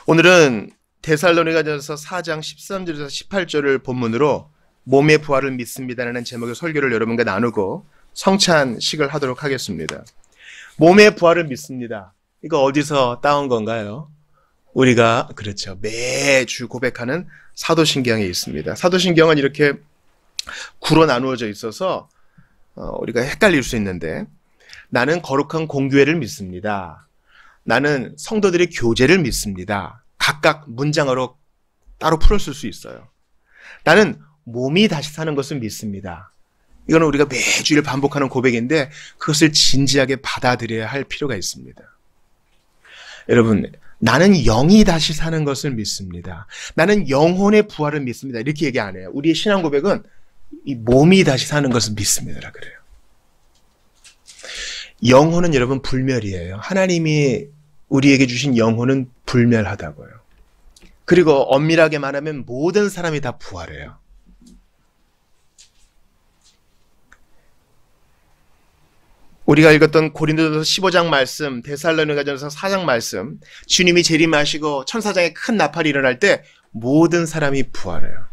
오늘은 데살로니가전서 4장 13절에서 18절을 본문으로 몸의 부활을 믿습니다라는 제목의 설교를 여러분과 나누고 성찬식을 하도록 하겠습니다. 몸의 부활을 믿습니다. 이거 어디서 따온 건가요? 우리가 그렇죠. 매주 고백하는 사도신경에 있습니다. 사도신경은 이렇게 구로 나누어져 있어서 우리가 헷갈릴 수 있는데, 나는 거룩한 공교회를 믿습니다. 나는 성도들의 교제를 믿습니다. 각각 문장으로 따로 풀었을 수 있어요. 나는 몸이 다시 사는 것을 믿습니다. 이거는 우리가 매주일 반복하는 고백인데 그것을 진지하게 받아들여야 할 필요가 있습니다. 여러분, 나는 영이 다시 사는 것을 믿습니다. 나는 영혼의 부활을 믿습니다. 이렇게 얘기 안 해요. 우리의 신앙 고백은 이 몸이 다시 사는 것을 믿습니다. 그래요. 영혼은 여러분 불멸이에요. 하나님이 우리에게 주신 영혼은 불멸하다고요. 그리고 엄밀하게 말하면 모든 사람이 다 부활해요. 우리가 읽었던 고린도전서 15장 말씀, 데살로니가전서 4장 말씀, 주님이 재림하시고 천사장에 큰 나팔이 일어날 때 모든 사람이 부활해요.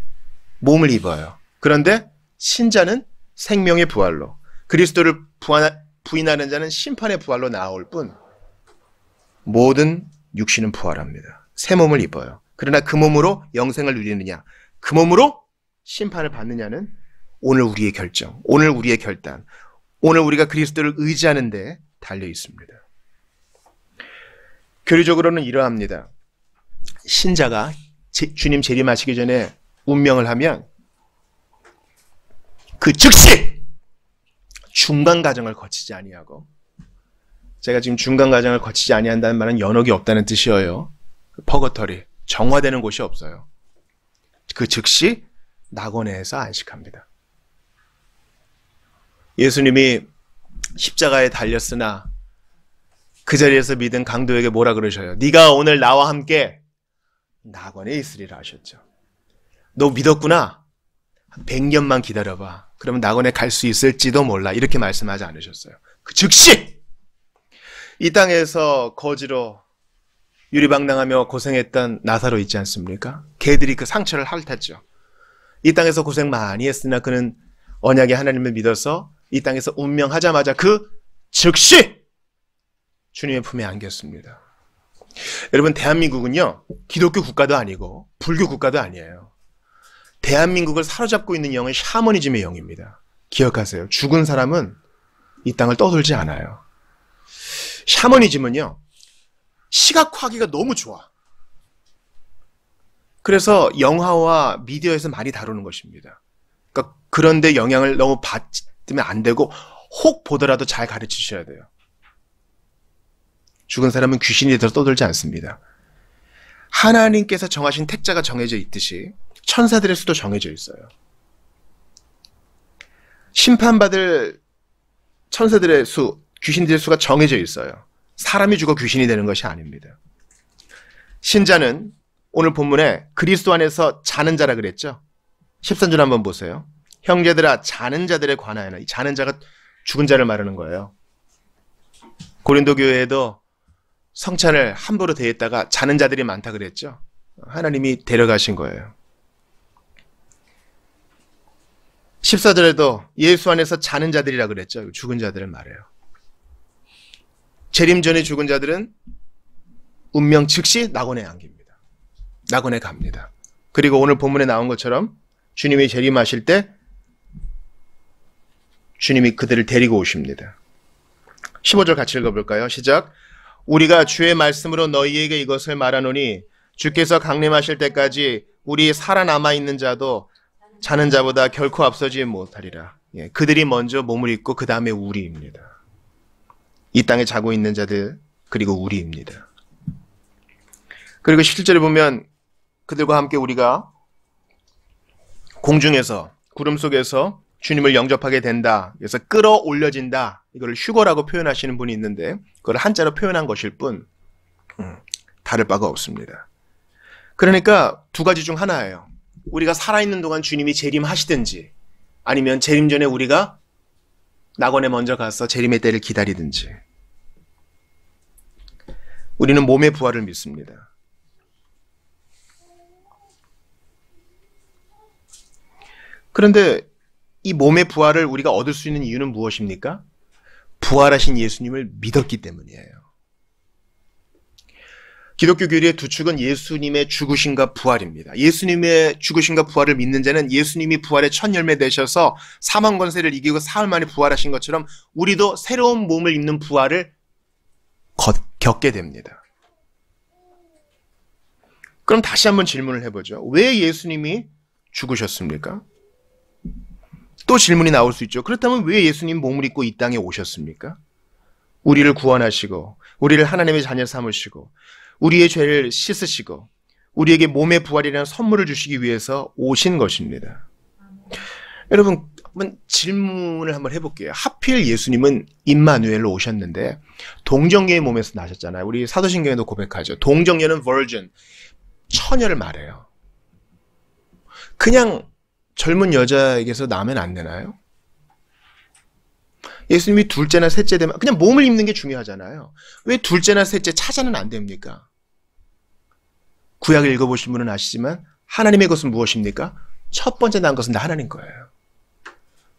몸을 입어요. 그런데 신자는 생명의 부활로, 그리스도를 부인하는 자는 심판의 부활로 나올 뿐 모든 육신은 부활합니다. 새 몸을 입어요. 그러나 그 몸으로 영생을 누리느냐, 그 몸으로 심판을 받느냐는 오늘 우리의 결정, 오늘 우리의 결단, 오늘 우리가 그리스도를 의지하는 데 달려 있습니다. 교리적으로는 이러합니다. 신자가 주님 재림하시기 전에 운명을 하면 그 즉시 중간 과정을 거치지 아니하고, 제가 지금 중간 과정을 거치지 아니한다는 말은 연옥이 없다는 뜻이에요. 퍼거터리, 정화되는 곳이 없어요. 그 즉시 낙원에서 안식합니다. 예수님이 십자가에 달렸으나 그 자리에서 믿은 강도에게 뭐라 그러셔요? 네가 오늘 나와 함께 낙원에 있으리라 하셨죠. 너 믿었구나? 100년만 기다려봐. 그러면 낙원에 갈 수 있을지도 몰라. 이렇게 말씀하지 않으셨어요. 그 즉시 이 땅에서 거지로 유리방랑하며 고생했던 나사로 있지 않습니까? 개들이 그 상처를 핥았죠. 이 땅에서 고생 많이 했으나 그는 언약의 하나님을 믿어서 이 땅에서 운명하자마자 그 즉시 주님의 품에 안겼습니다. 여러분, 대한민국은요, 기독교 국가도 아니고 불교 국가도 아니에요. 대한민국을 사로잡고 있는 영은 샤머니즘의 영입니다. 기억하세요. 죽은 사람은 이 땅을 떠돌지 않아요. 샤머니즘은요, 시각화하기가 너무 좋아. 그래서 영화와 미디어에서 많이 다루는 것입니다. 그러니까 그런데 영향을 너무 받으면 안 되고, 혹 보더라도 잘 가르치셔야 돼요. 죽은 사람은 귀신이 돼서 떠돌지 않습니다. 하나님께서 정하신 택자가 정해져 있듯이 천사들의 수도 정해져 있어요. 심판받을 천사들의 수, 귀신들의 수가 정해져 있어요. 사람이 죽어 귀신이 되는 것이 아닙니다. 신자는 오늘 본문에 그리스도 안에서 자는 자라 그랬죠. 13절 한번 보세요. 형제들아, 자는 자들에 관하여라. 이 자는 자가 죽은 자를 말하는 거예요. 고린도 교회에도 성찬을 함부로 대했다가 자는 자들이 많다 그랬죠. 하나님이 데려가신 거예요. 14절에도 예수 안에서 자는 자들이라 그랬죠. 죽은 자들을 말해요. 재림 전에 죽은 자들은 운명 즉시 낙원에 안깁니다. 낙원에 갑니다. 그리고 오늘 본문에 나온 것처럼 주님이 재림하실 때 주님이 그들을 데리고 오십니다. 15절 같이 읽어볼까요? 시작. 우리가 주의 말씀으로 너희에게 이것을 말하노니 주께서 강림하실 때까지 우리 살아남아 있는 자도 자는 자보다 결코 앞서지 못하리라. 예, 그들이 먼저 몸을 입고 그 다음에 우리입니다. 이 땅에 자고 있는 자들, 그리고 우리입니다. 그리고 17절에 보면 그들과 함께 우리가 공중에서, 구름 속에서 주님을 영접하게 된다. 그래서 끌어올려진다. 이걸 휴거라고 표현하시는 분이 있는데 그걸 한자로 표현한 것일 뿐 다를 바가 없습니다. 그러니까 두 가지 중 하나예요. 우리가 살아있는 동안 주님이 재림하시든지, 아니면 재림 전에 우리가 낙원에 먼저 가서 재림의 때를 기다리든지. 우리는 몸의 부활을 믿습니다. 그런데 이 몸의 부활을 우리가 얻을 수 있는 이유는 무엇입니까? 부활하신 예수님을 믿었기 때문이에요. 기독교 교리의 두 축은 예수님의 죽으심과 부활입니다. 예수님의 죽으심과 부활을 믿는 자는 예수님이 부활의 첫 열매 되셔서 사망 권세를 이기고 사흘 만에 부활하신 것처럼 우리도 새로운 몸을 입는 부활을 겪게 됩니다. 그럼 다시 한번 질문을 해보죠. 왜 예수님이 죽으셨습니까? 또 질문이 나올 수 있죠. 그렇다면 왜 예수님 몸을 입고 이 땅에 오셨습니까? 우리를 구원하시고 우리를 하나님의 자녀 삼으시고 우리의 죄를 씻으시고 우리에게 몸의 부활이라는 선물을 주시기 위해서 오신 것입니다. 여러분, 한번 질문을 한번 해볼게요. 하필 예수님은 임마누엘로 오셨는데 동정녀의 몸에서 나셨잖아요. 우리 사도신경에도 고백하죠. 동정녀는 virgin, 처녀를 말해요. 그냥 젊은 여자에게서 나면 안 되나요? 예수님이 둘째나 셋째 되면 그냥 몸을 입는 게 중요하잖아요. 왜 둘째나 셋째 차자는 안 됩니까? 구약을 읽어보신 분은 아시지만 하나님의 것은 무엇입니까? 첫 번째 난 것은 하나님 거예요.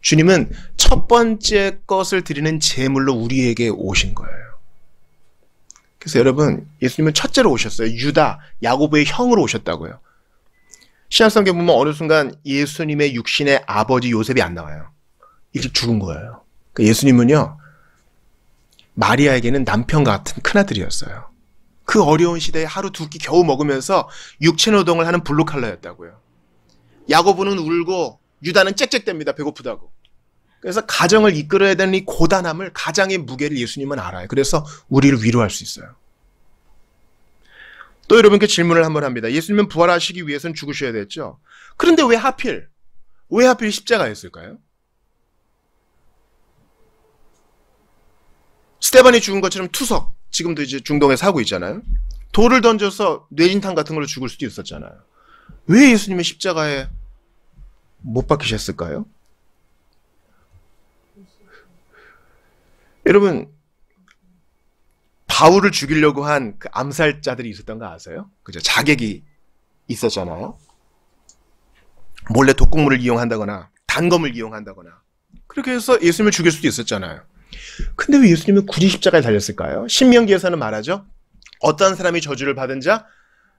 주님은 첫 번째 것을 드리는 제물로 우리에게 오신 거예요. 그래서 여러분, 예수님은 첫째로 오셨어요. 유다, 야고보의 형으로 오셨다고요. 신약성경 보면 어느 순간 예수님의 육신의 아버지 요셉이 안 나와요. 일찍 죽은 거예요. 그러니까 예수님은요, 마리아에게는 남편 같은 큰아들이었어요. 그 어려운 시대에 하루 두 끼 겨우 먹으면서 육체노동을 하는 블루칼라였다고요. 야고보는 울고 유다는 짹짹댑니다. 배고프다고. 그래서 가정을 이끌어야 되는 이 고단함을, 가장의 무게를 예수님은 알아요. 그래서 우리를 위로할 수 있어요. 또 여러분께 질문을 한번 합니다. 예수님은 부활하시기 위해서는 죽으셔야 됐죠. 그런데 왜 하필 십자가였을까요? 스데반이 죽은 것처럼 투석, 지금도 이제 중동에 사고 있잖아요. 돌을 던져서 뇌진탕 같은 걸로 죽을 수도 있었잖아요. 왜 예수님의 십자가에 못 박히셨을까요? 여러분, 바울을 죽이려고 한 그 암살자들이 있었던 거 아세요? 그죠? 자객이 있었잖아요. 몰래 독극물을 이용한다거나 단검을 이용한다거나 그렇게 해서 예수님을 죽일 수도 있었잖아요. 근데 왜 예수님은 굳이 십자가에 달렸을까요? 신명기에서는 말하죠. 어떤 사람이 저주를 받은 자?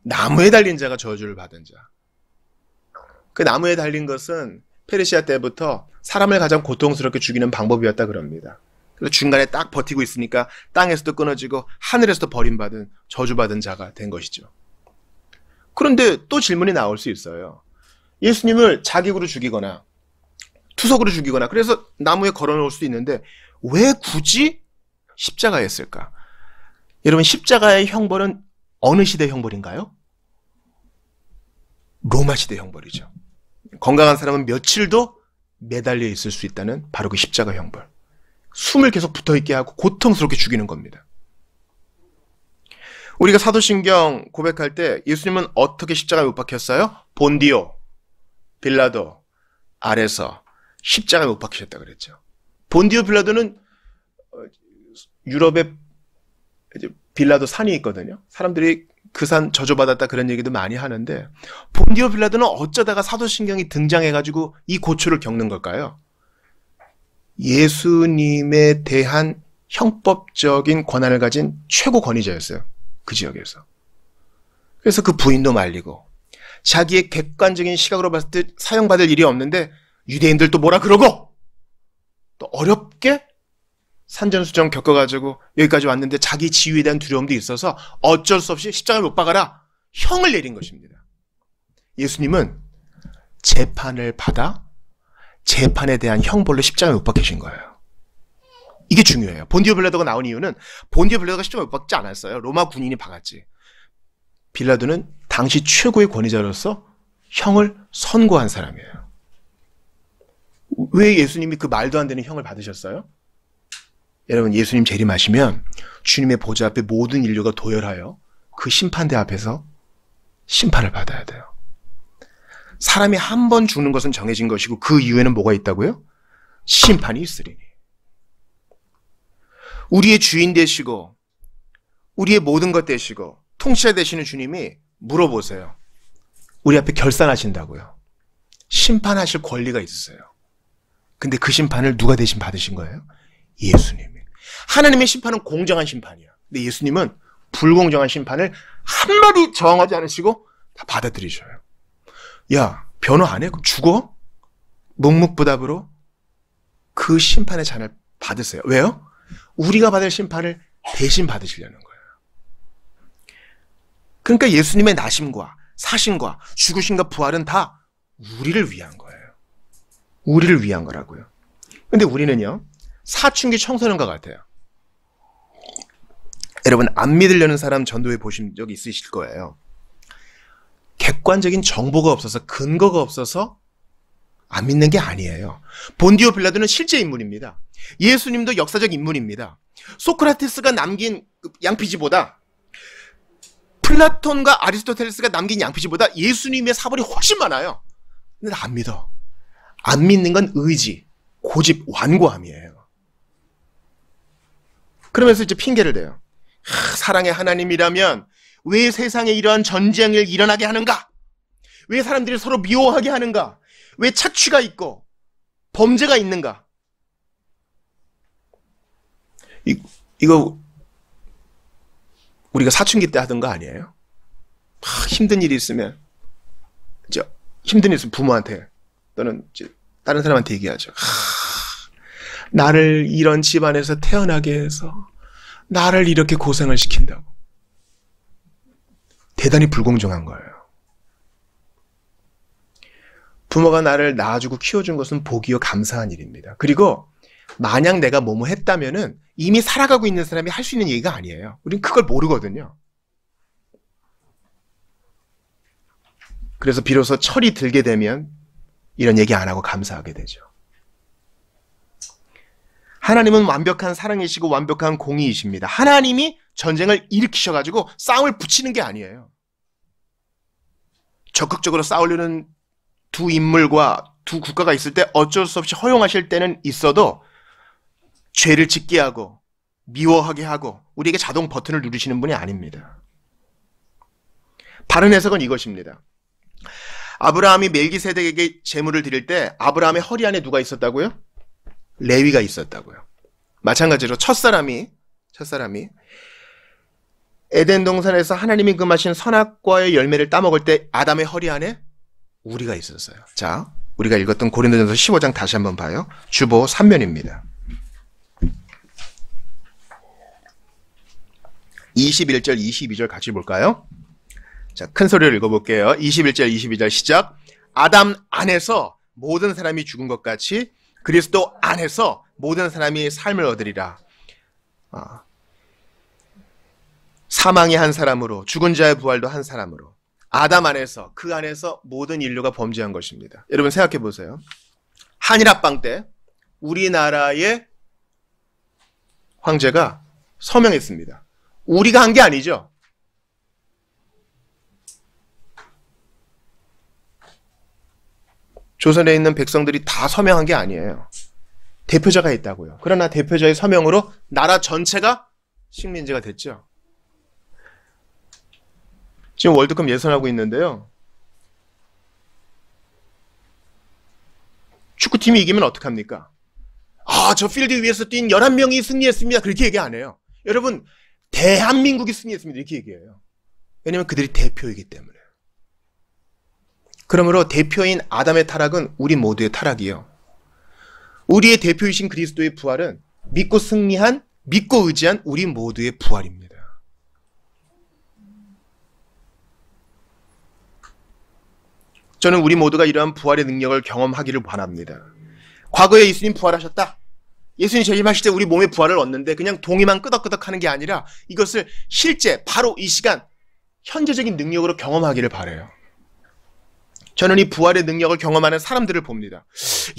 나무에 달린 자가 저주를 받은 자. 그 나무에 달린 것은 페르시아 때부터 사람을 가장 고통스럽게 죽이는 방법이었다 그럽니다. 그래서 중간에 딱 버티고 있으니까 땅에서도 끊어지고 하늘에서도 버림받은 저주받은 자가 된 것이죠. 그런데 또 질문이 나올 수 있어요. 예수님을 자객으로 죽이거나 투석으로 죽이거나 그래서 나무에 걸어놓을 수도 있는데 왜 굳이 십자가였을까? 여러분, 십자가의 형벌은 어느 시대 형벌인가요? 로마 시대 형벌이죠. 건강한 사람은 며칠도 매달려 있을 수 있다는 바로 그 십자가 형벌. 숨을 계속 붙어있게 하고 고통스럽게 죽이는 겁니다. 우리가 사도신경 고백할 때 예수님은 어떻게 십자가에 못 박혔어요? 본디오, 빌라도 아래서 십자가에 못 박히셨다 그랬죠. 본디오 빌라도는 유럽에 빌라도 산이 있거든요. 사람들이 그 산 저주받았다 그런 얘기도 많이 하는데 본디오 빌라도는 어쩌다가 사도신경이 등장해가지고 이 고초를 겪는 걸까요? 예수님에 대한 형법적인 권한을 가진 최고 권위자였어요. 그 지역에서. 그래서 그 부인도 말리고 자기의 객관적인 시각으로 봤을 때 사형받을 일이 없는데 유대인들도 뭐라 그러고 또 어렵게 산전수전 겪어가지고 여기까지 왔는데 자기 지위에 대한 두려움도 있어서 어쩔 수 없이 십자가에 못 박아라 형을 내린 것입니다. 예수님은 재판을 받아 재판에 대한 형벌로 십자가에 못 박히신 거예요. 이게 중요해요. 본디오 빌라도가 나온 이유는 본디오 빌라도가 십자가에 못 박지 않았어요. 로마 군인이 박았지. 빌라도는 당시 최고의 권위자로서 형을 선고한 사람이에요. 왜 예수님이 그 말도 안 되는 형을 받으셨어요? 여러분, 예수님 재림하시면 주님의 보좌 앞에 모든 인류가 도열하여 그 심판대 앞에서 심판을 받아야 돼요. 사람이 한 번 죽는 것은 정해진 것이고 그 이후에는 뭐가 있다고요? 심판이 있으리니. 우리의 주인 되시고 우리의 모든 것 되시고 통치자 되시는 주님이 물어보세요. 우리 앞에 결산하신다고요. 심판하실 권리가 있었어요. 근데 그 심판을 누가 대신 받으신 거예요? 예수님이. 하나님의 심판은 공정한 심판이야. 근데 예수님은 불공정한 심판을 한마디 저항하지 않으시고 다 받아들이셔요. 야, 변호 안 해? 그럼 죽어? 묵묵부답으로 그 심판의 잔을 받으세요. 왜요? 우리가 받을 심판을 대신 받으시려는 거예요. 그러니까 예수님의 나심과 사심과 죽으심과 부활은 다 우리를 위한 거예요. 우리를 위한 거라고요. 근데 우리는요, 사춘기 청소년과 같아요. 여러분, 안 믿으려는 사람 전도회 보신 적 있으실 거예요. 객관적인 정보가 없어서, 근거가 없어서 안 믿는 게 아니에요. 본디오 빌라도는 실제 인물입니다. 예수님도 역사적 인물입니다. 소크라테스가 남긴 양피지보다, 플라톤과 아리스토텔레스가 남긴 양피지보다 예수님의 사본이 훨씬 많아요. 근데 안 믿어. 안 믿는 건 의지, 고집, 완고함이에요. 그러면서 이제 핑계를 대요. 사랑의 하나님이라면 왜 세상에 이러한 전쟁을 일어나게 하는가? 왜 사람들이 서로 미워하게 하는가? 왜 착취가 있고 범죄가 있는가? 이거 우리가 사춘기 때 하던 거 아니에요? 힘든 일이 있으면 부모한테 또는 다른 사람한테 얘기하죠. 나를 이런 집안에서 태어나게 해서 나를 이렇게 고생을 시킨다고. 대단히 불공정한 거예요. 부모가 나를 낳아주고 키워준 것은 복이요 감사한 일입니다. 그리고 만약 내가 뭐뭐 했다면은 이미 살아가고 있는 사람이 할 수 있는 얘기가 아니에요. 우린 그걸 모르거든요. 그래서 비로소 철이 들게 되면 이런 얘기 안 하고 감사하게 되죠. 하나님은 완벽한 사랑이시고 완벽한 공의이십니다. 하나님이 전쟁을 일으키셔가지고 싸움을 붙이는 게 아니에요. 적극적으로 싸우려는 두 인물과 두 국가가 있을 때 어쩔 수 없이 허용하실 때는 있어도 죄를 짓게 하고 미워하게 하고 우리에게 자동 버튼을 누르시는 분이 아닙니다. 바른 해석은 이것입니다. 아브라함이 멜기세덱에게 제물을 드릴 때 아브라함의 허리 안에 누가 있었다고요? 레위가 있었다고요. 마찬가지로 첫사람이 에덴 동산에서 하나님이 금하신 선악과의 열매를 따먹을 때 아담의 허리 안에 우리가 있었어요. 자, 우리가 읽었던 고린도전서 15장 다시 한번 봐요. 주보 3면입니다. 21절, 22절 같이 볼까요? 자, 큰 소리로 읽어볼게요. 21절, 22절 시작. 아담 안에서 모든 사람이 죽은 것 같이 그리스도 안에서 모든 사람이 삶을 얻으리라. 사망이 한 사람으로 죽은 자의 부활도 한 사람으로 아담 안에서 그 안에서 모든 인류가 범죄한 것입니다. 여러분 생각해 보세요. 한일합방 때 우리나라의 황제가 서명했습니다. 우리가 한 게 아니죠. 조선에 있는 백성들이 다 서명한 게 아니에요. 대표자가 있다고요. 그러나 대표자의 서명으로 나라 전체가 식민지가 됐죠. 지금 월드컵 예선하고 있는데요. 축구팀이 이기면 어떡합니까? 저 필드 위에서 뛴 11명이 승리했습니다. 그렇게 얘기 안 해요. 여러분, 대한민국이 승리했습니다. 이렇게 얘기해요. 왜냐하면 그들이 대표이기 때문에. 그러므로 대표인 아담의 타락은 우리 모두의 타락이요. 우리의 대표이신 그리스도의 부활은 믿고 승리한, 믿고 의지한 우리 모두의 부활입니다. 저는 우리 모두가 이러한 부활의 능력을 경험하기를 바랍니다. 과거에 예수님 부활하셨다. 예수님 재림하실 때 우리 몸의 부활을 얻는데 그냥 동의만 끄덕끄덕 하는 게 아니라 이것을 실제 바로 이 시간 현재적인 능력으로 경험하기를 바라요. 저는 이 부활의 능력을 경험하는 사람들을 봅니다.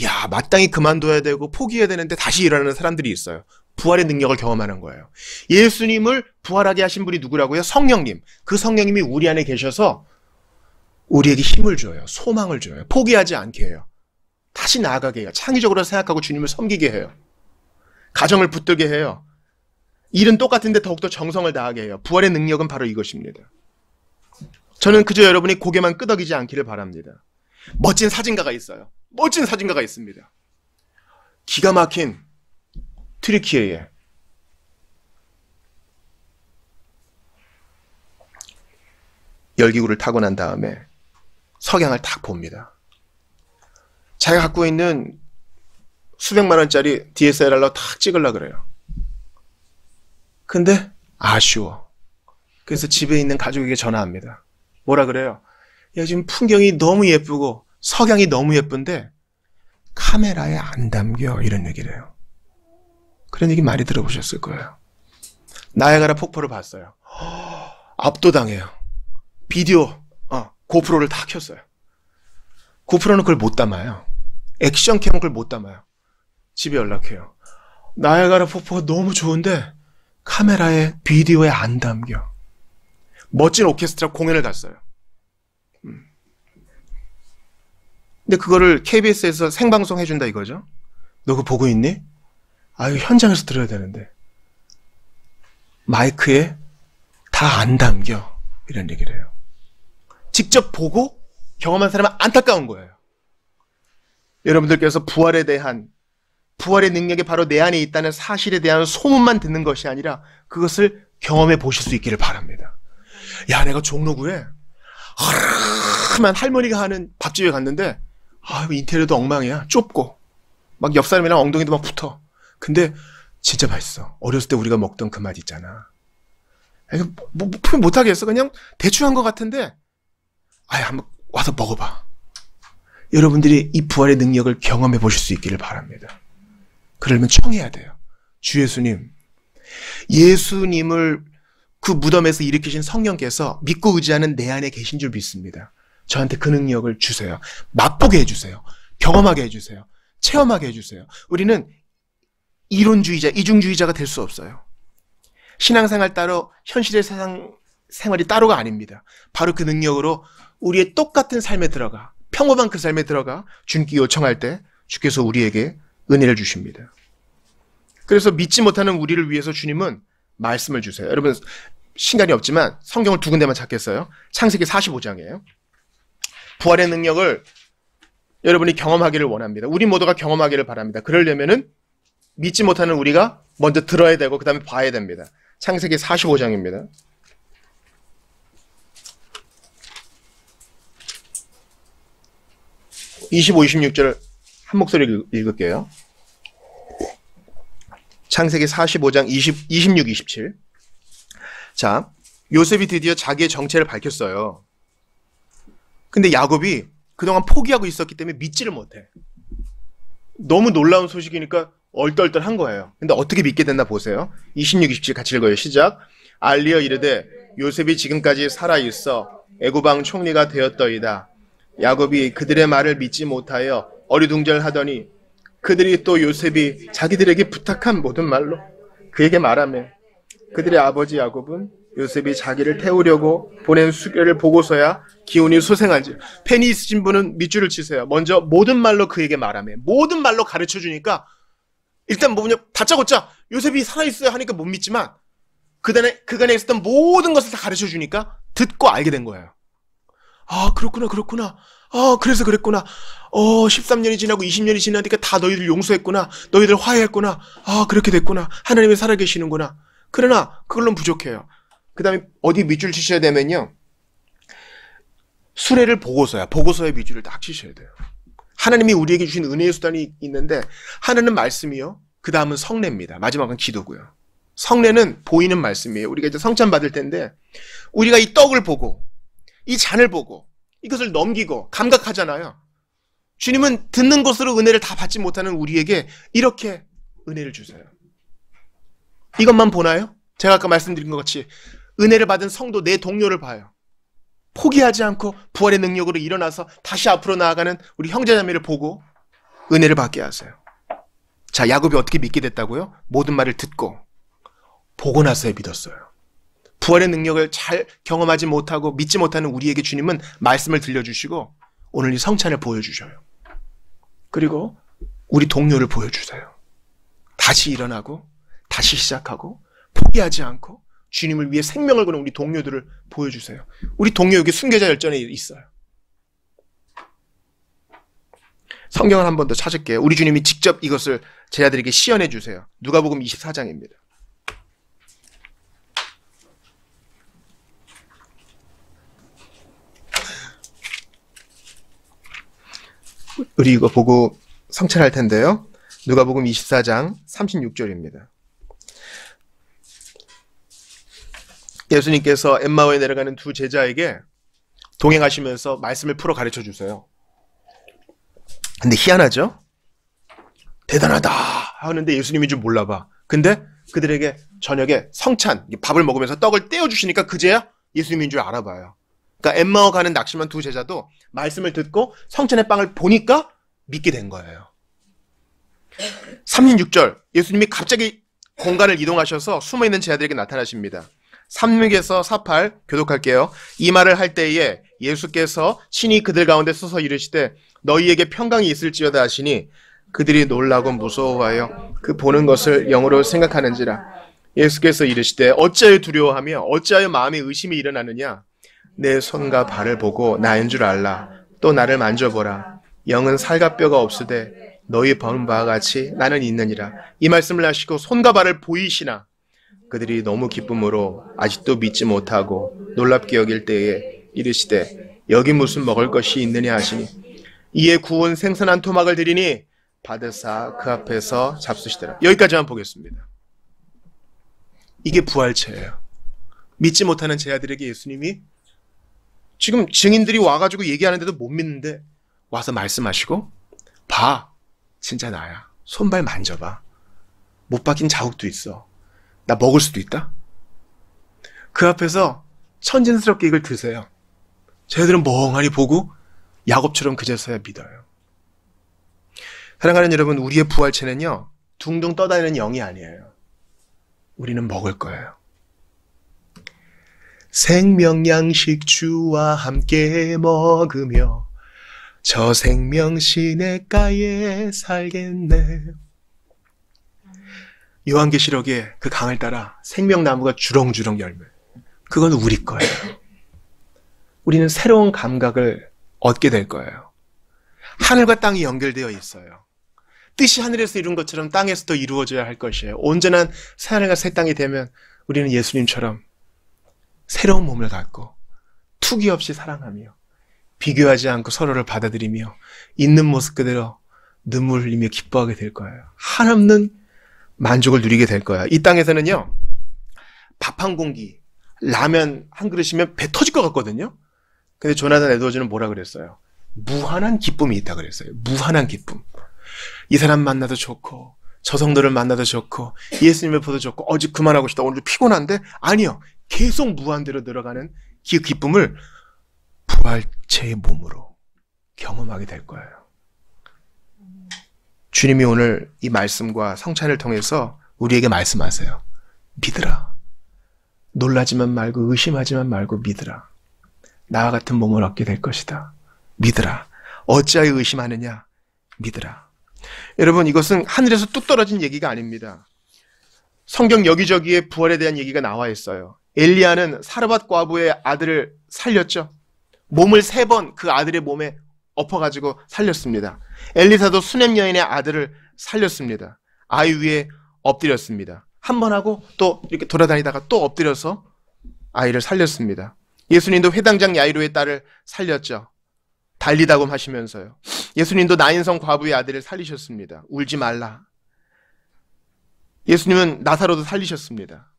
야, 마땅히 그만둬야 되고 포기해야 되는데 다시 일어나는 사람들이 있어요. 부활의 능력을 경험하는 거예요. 예수님을 부활하게 하신 분이 누구라고요? 성령님. 그 성령님이 우리 안에 계셔서 우리에게 힘을 줘요. 소망을 줘요. 포기하지 않게 해요. 다시 나아가게 해요. 창의적으로 생각하고 주님을 섬기게 해요. 가정을 붙들게 해요. 일은 똑같은데 더욱더 정성을 다하게 해요. 부활의 능력은 바로 이것입니다. 저는 그저 여러분이 고개만 끄덕이지 않기를 바랍니다. 멋진 사진가가 있어요. 멋진 사진가가 있습니다. 기가 막힌 튀르키예에 열기구를 타고 난 다음에 석양을 딱 봅니다. 자기가 갖고 있는 수백만 원짜리 DSLR로 탁 찍으려고 그래요. 근데 아쉬워. 그래서 집에 있는 가족에게 전화합니다. 뭐라 그래요? 야, 지금 풍경이 너무 예쁘고 석양이 너무 예쁜데 카메라에 안 담겨. 이런 얘기를 해요. 그런 얘기 많이 들어보셨을 거예요. 나야가라 폭포를 봤어요. 압도당해요. 비디오, 고프로를 다 켰어요. 고프로는 그걸 못 담아요. 액션캠은 그걸 못 담아요. 집에 연락해요. 나야가라 폭포가 너무 좋은데 카메라에, 비디오에 안 담겨. 멋진 오케스트라 공연을 갔어요. 근데 그거를 KBS에서 생방송 해준다 이거죠? 너 그거 보고 있니? 아유, 현장에서 들어야 되는데. 마이크에 다 안 담겨. 이런 얘기를 해요. 직접 보고 경험한 사람은 안타까운 거예요. 여러분들께서 부활에 대한, 부활의 능력이 바로 내 안에 있다는 사실에 대한 소문만 듣는 것이 아니라 그것을 경험해 보실 수 있기를 바랍니다. 야, 내가 종로구에 하루만 할머니가 하는 밥집에 갔는데 인테리어도 엉망이야. 좁고 막 옆 사람이랑 엉덩이도 막 붙어. 근데 진짜 맛있어. 어렸을 때 우리가 먹던 그 맛 있잖아. 뭐 표현 못하겠어. 그냥 대충 한 것 같은데 한번 와서 먹어봐. 여러분들이 이 부활의 능력을 경험해 보실 수 있기를 바랍니다. 그러려면 청해야 돼요. 주 예수님, 예수님을 그 무덤에서 일으키신 성령께서 믿고 의지하는 내 안에 계신 줄 믿습니다. 저한테 그 능력을 주세요. 맛보게 해주세요. 경험하게 해주세요. 체험하게 해주세요. 우리는 이론주의자, 이중주의자가 될 수 없어요. 신앙생활 따로, 현실의 세상 생활이 따로가 아닙니다. 바로 그 능력으로 우리의 똑같은 삶에 들어가, 평범한 그 삶에 들어가 주님께 요청할 때 주께서 우리에게 은혜를 주십니다. 그래서 믿지 못하는 우리를 위해서 주님은 말씀을 주세요. 여러분, 시간이 없지만 성경을 두 군데만 찾겠어요. 창세기 45장이에요. 부활의 능력을 여러분이 경험하기를 원합니다. 우리 모두가 경험하기를 바랍니다. 그러려면은 믿지 못하는 우리가 먼저 들어야 되고 그 다음에 봐야 됩니다. 창세기 45장입니다. 25, 26절 한 목소리 읽을게요. 창세기 45장 26, 27. 자, 요셉이 드디어 자기의 정체를 밝혔어요. 근데 야곱이 그동안 포기하고 있었기 때문에 믿지를 못해. 너무 놀라운 소식이니까 얼떨떨한 거예요. 근데 어떻게 믿게 됐나 보세요. 26, 27 같이 읽어요. 시작. 알리어 이르되 요셉이 지금까지 살아있어 애굽 왕 총리가 되었더이다. 야곱이 그들의 말을 믿지 못하여 어리둥절하더니 그들이 또 요셉이 자기들에게 부탁한 모든 말로 그에게 말하며 그들의 아버지 야곱은 요셉이 자기를 태우려고 보낸 수레를 보고서야 기운이 소생한지. 펜이 있으신 분은 밑줄을 치세요. 먼저 모든 말로 그에게 말하며 모든 말로 가르쳐주니까 일단 뭐냐 다짜고짜 요셉이 살아있어야 하니까 못 믿지만 그간에 있었던 모든 것을 다 가르쳐주니까 듣고 알게 된 거예요. 그렇구나. 그래서 그랬구나. 13년이 지나고 20년이 지나니까 다 너희들 용서했구나. 너희들 화해했구나. 그렇게 됐구나. 하나님이 살아계시는구나. 그러나 그걸로는 부족해요. 그 다음에 어디 밑줄 치셔야 되면요. 수레를 보고서야 밑줄을 딱 치셔야 돼요. 하나님이 우리에게 주신 은혜의 수단이 있는데 하나는 말씀이요. 그 다음은 성례입니다. 마지막은 기도고요. 성례는 보이는 말씀이에요. 우리가 이제 성찬 받을 텐데 우리가 이 떡을 보고 이 잔을 보고 이것을 넘기고 감각하잖아요. 주님은 듣는 것으로 은혜를 다 받지 못하는 우리에게 이렇게 은혜를 주세요. 이것만 보나요? 제가 아까 말씀드린 것 같이 은혜를 받은 성도 내 동료를 봐요. 포기하지 않고 부활의 능력으로 일어나서 다시 앞으로 나아가는 우리 형제자매를 보고 은혜를 받게 하세요. 자, 야곱이 어떻게 믿게 됐다고요? 모든 말을 듣고 보고 나서야 믿었어요. 부활의 능력을 잘 경험하지 못하고 믿지 못하는 우리에게 주님은 말씀을 들려주시고 오늘 이 성찬을 보여주셔요. 그리고 우리 동료를 보여주세요. 다시 일어나고 다시 시작하고 포기하지 않고 주님을 위해 생명을 거는 우리 동료들을 보여주세요. 우리 동료 여기 순교자 열전에 있어요. 성경을 한 번 더 찾을게요. 우리 주님이 직접 이것을 제자들에게 시연해 주세요. 누가복음 24장입니다. 우리 이거 보고 성찰할 텐데요. 누가복음 24장 36절입니다. 예수님께서 엠마오에 내려가는 두 제자에게 동행하시면서 말씀을 풀어 가르쳐 주세요. 근데 희한하죠? 대단하다 하는데 예수님인 줄 몰라봐. 근데 그들에게 저녁에 성찬, 밥을 먹으면서 떡을 떼어주시니까 그제야 예수님인 줄 알아봐요. 그러니까 엠마오 가는 낙심한 두 제자도 말씀을 듣고 성찬의 빵을 보니까 믿게 된 거예요. 36절, 예수님이 갑자기 공간을 이동하셔서 숨어있는 제자들에게 나타나십니다. 36에서 48 교독할게요. 이 말을 할 때에 예수께서 친히 그들 가운데 서서 이르시되 너희에게 평강이 있을지어다 하시니 그들이 놀라고 무서워하여 그 보는 것을 영으로 생각하는지라. 예수께서 이르시되 어찌하여 두려워하며 어찌하여 마음에 의심이 일어나느냐. 내 손과 발을 보고 나인 줄 알라. 또 나를 만져보라. 영은 살과 뼈가 없으되 너희 보는 바와 같이 나는 있느니라. 이 말씀을 하시고 손과 발을 보이시나 그들이 너무 기쁨으로 아직도 믿지 못하고 놀랍게 여길 때에 이르시되 여기 무슨 먹을 것이 있느냐 하시니 이에 구운 생선한 토막을 드리니 받으사 그 앞에서 잡수시더라. 여기까지만 보겠습니다. 이게 부활체예요. 믿지 못하는 제자들에게 예수님이 지금 증인들이 와가지고 얘기하는데도 못 믿는데 와서 말씀하시고 봐, 진짜 나야. 손발 만져봐. 못 박힌 자국도 있어. 나 먹을 수도 있다. 그 앞에서 천진스럽게 이걸 드세요. 제자들은 멍하니 보고 야곱처럼 그제서야 믿어요. 사랑하는 여러분, 우리의 부활체는요, 둥둥 떠다니는 영이 아니에요. 우리는 먹을 거예요. 생명양식 주와 함께 먹으며 저 생명 시냇가에 살겠네. 요한계시록에 그 강을 따라 생명나무가 주렁주렁 열매. 그건 우리 거예요. 우리는 새로운 감각을 얻게 될 거예요. 하늘과 땅이 연결되어 있어요. 뜻이 하늘에서 이룬 것처럼 땅에서도 이루어져야 할 것이에요. 온전한 새하늘과 새 땅이 되면 우리는 예수님처럼 새로운 몸을 갖고 투기 없이 사랑하며 비교하지 않고 서로를 받아들이며 있는 모습 그대로 눈물 흘리며 기뻐하게 될 거예요. 한없는 만족을 누리게 될 거야. 이 땅에서는요, 밥 한 공기, 라면 한 그릇이면 배 터질 것 같거든요. 근데 조나단 에드워즈는 뭐라 그랬어요? 무한한 기쁨이 있다 그랬어요. 무한한 기쁨. 이 사람 만나도 좋고 저 성도를 만나도 좋고 예수님을 보도 좋고 어제 그만하고 싶다. 오늘 피곤한데? 아니요. 계속 무한대로 늘어가는 그 기쁨을 부활체의 몸으로 경험하게 될 거예요. 주님이 오늘 이 말씀과 성찬을 통해서 우리에게 말씀하세요. 믿으라. 놀라지만 말고 의심하지만 말고 믿으라. 나와 같은 몸을 얻게 될 것이다. 믿으라. 어찌하여 의심하느냐? 믿으라. 여러분, 이것은 하늘에서 뚝 떨어진 얘기가 아닙니다. 성경 여기저기에 부활에 대한 얘기가 나와 있어요. 엘리야는 사르밧 과부의 아들을 살렸죠. 몸을 3번 그 아들의 몸에 엎어가지고 살렸습니다. 엘리사도 수넴 여인의 아들을 살렸습니다. 아이 위에 엎드렸습니다. 한 번 하고 또 이렇게 돌아다니다가 또 엎드려서 아이를 살렸습니다. 예수님도 회당장 야이로의 딸을 살렸죠. 달리다곰 하시면서요. 예수님도 나인성 과부의 아들을 살리셨습니다. 울지 말라. 예수님은 나사로도 살리셨습니다.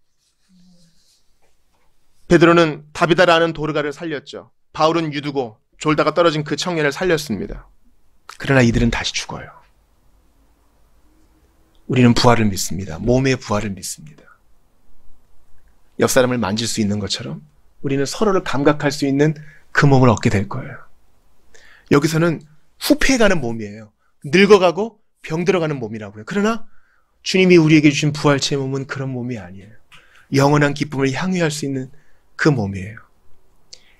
베드로는 다비다라는 도르가를 살렸죠. 바울은 유두고 졸다가 떨어진 그 청년을 살렸습니다. 그러나 이들은 다시 죽어요. 우리는 부활을 믿습니다. 몸의 부활을 믿습니다. 옆 사람을 만질 수 있는 것처럼 우리는 서로를 감각할 수 있는 그 몸을 얻게 될 거예요. 여기서는 후패해가는 몸이에요. 늙어가고 병들어가는 몸이라고요. 그러나 주님이 우리에게 주신 부활체의 몸은 그런 몸이 아니에요. 영원한 기쁨을 향유할 수 있는 그 몸이에요.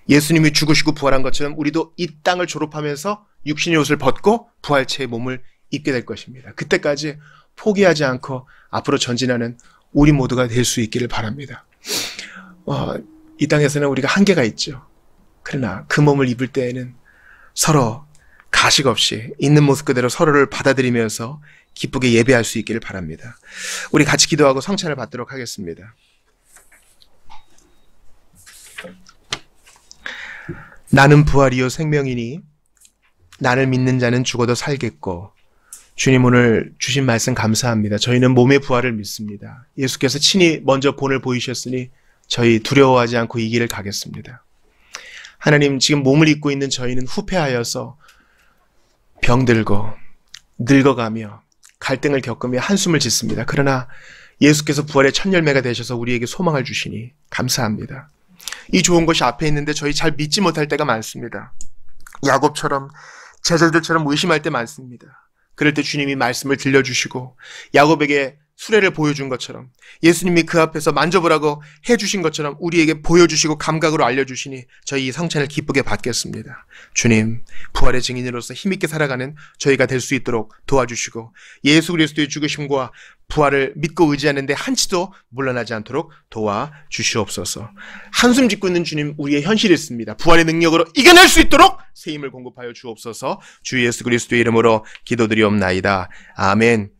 예수님이 죽으시고 부활한 것처럼 우리도 이 땅을 졸업하면서 육신의 옷을 벗고 부활체의 몸을 입게 될 것입니다. 그때까지 포기하지 않고 앞으로 전진하는 우리 모두가 될 수 있기를 바랍니다. 이 땅에서는 우리가 한계가 있죠. 그러나 그 몸을 입을 때에는 서로 가식 없이 있는 모습 그대로 서로를 받아들이면서 기쁘게 예배할 수 있기를 바랍니다. 우리 같이 기도하고 성찬을 받도록 하겠습니다. 나는 부활이요 생명이니 나를 믿는 자는 죽어도 살겠고. 주님 오늘 주신 말씀 감사합니다. 저희는 몸의 부활을 믿습니다. 예수께서 친히 먼저 본을 보이셨으니 저희 두려워하지 않고 이 길을 가겠습니다. 하나님, 지금 몸을 입고 있는 저희는 후패하여서 병들고 늙어가며 갈등을 겪으며 한숨을 짓습니다. 그러나 예수께서 부활의 첫 열매가 되셔서 우리에게 소망을 주시니 감사합니다. 이 좋은 것이 앞에 있는데 저희 잘 믿지 못할 때가 많습니다. 야곱처럼 제자들처럼 의심할 때 많습니다. 그럴 때 주님이 말씀을 들려주시고 야곱에게 수레를 보여준 것처럼 예수님이 그 앞에서 만져보라고 해주신 것처럼 우리에게 보여주시고 감각으로 알려주시니 저희 이 성찬을 기쁘게 받겠습니다. 주님, 부활의 증인으로서 힘있게 살아가는 저희가 될 수 있도록 도와주시고 예수 그리스도의 죽으심과 부활을 믿고 의지하는데 한치도 물러나지 않도록 도와주시옵소서. 한숨 짓고 있는 주님, 우리의 현실이 있습니다. 부활의 능력으로 이겨낼 수 있도록 새 힘을 공급하여 주옵소서. 주 예수 그리스도의 이름으로 기도드리옵나이다. 아멘.